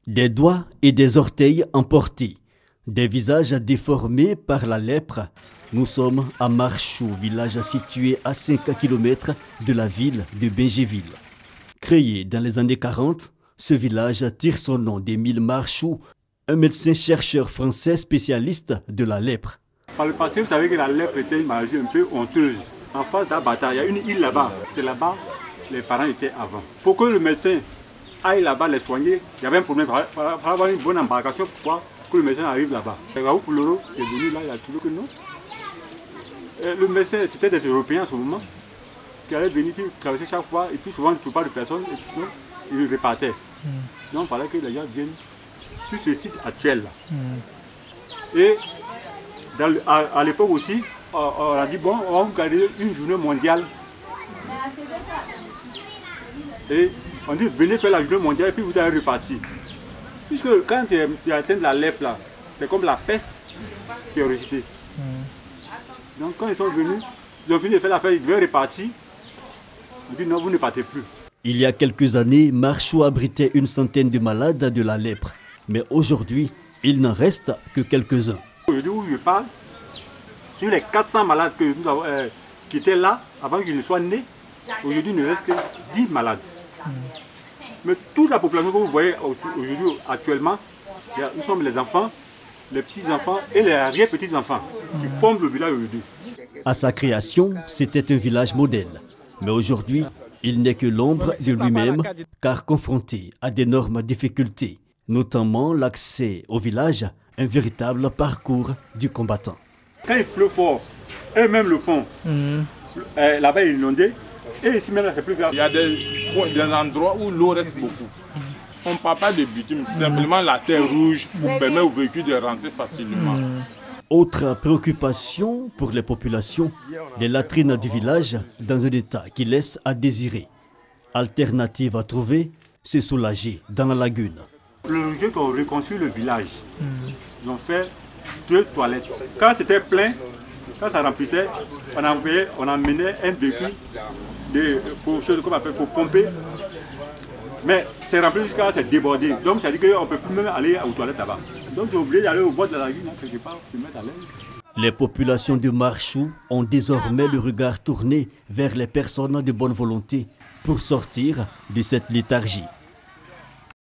Des doigts et des orteils emportés, des visages déformés par la lèpre. Nous sommes à Marchou, village situé à 5 km de la ville de Bingéville. Créé dans les années 40, ce village tire son nom d'Émile Marchou, un médecin-chercheur français spécialiste de la lèpre. Par le passé, vous savez que la lèpre était une maladie un peu honteuse. En face d'Abata, il y a une île là-bas. C'est là-bas les parents étaient avant. Pour que le médecin aille là-bas les soigner, il y avait un problème. Il fallait avoir une bonne embarcation pour que le médecin arrive là-bas. Raoul Fouloro est venu là, il a trouvé que non. Le médecin, c'était des Européens en ce moment, qui allaient venir puis traverser chaque fois, et puis souvent, il ne trouvait pas de personnes, et puis ils repartaient. Donc il fallait que les gens viennent sur ce site actuel là. Et à l'époque aussi, on a dit bon, on va garder une journée mondiale. Et on dit venez faire la journée mondiale et puis vous allez repartir. Puisque quand tu atteins la lèpre là, c'est comme la peste qui est ressuscitée. Donc quand ils sont venus, ils ont fini de faire l'affaire, ils devaient repartir. On dit non, vous ne partez plus. Il y a quelques années, Marchou abritait une centaine de malades de la lèpre. Mais aujourd'hui, il n'en reste que quelques-uns. Aujourd'hui où je parle, sur les 400 malades que nous avons, qui étaient là avant qu'ils ne soient nés, aujourd'hui il ne reste que 10 malades. Mais toute la population que vous voyez aujourd'hui, actuellement, nous sommes les enfants, les petits-enfants et les arrière-petits-enfants qui forment le village aujourd'hui. À sa création, c'était un village modèle. Mais aujourd'hui, il n'est que l'ombre de lui-même, car confronté à d'énormes difficultés, notamment l'accès au village, un véritable parcours du combattant. Quand il pleut fort, et même le pont, là-bas il est inondé, et ici même c'est plus grave. Il y a des endroits où l'eau reste beaucoup. On ne parle pas de bitume, simplement la terre rouge pour permettre aux véhicules de rentrer facilement. Autre préoccupation pour les populations, les latrines du village dans un état qui laisse à désirer. Alternative à trouver, se soulager dans la lagune. Le jour qu'on reconstruit le village, ils ont fait 2 toilettes. Quand c'était plein, quand ça remplissait, on emmenait un véhicule pour pomper. Mais c'est rempli jusqu'à c'est débordé. Donc ça dit qu'on ne peut plus même aller aux toilettes là-bas. Donc j'ai oublié d'aller au bord de la lagune, quelque part, pour mettre à l'aise. Les populations de Marchou ont désormais le regard tourné vers les personnes de bonne volonté pour sortir de cette léthargie.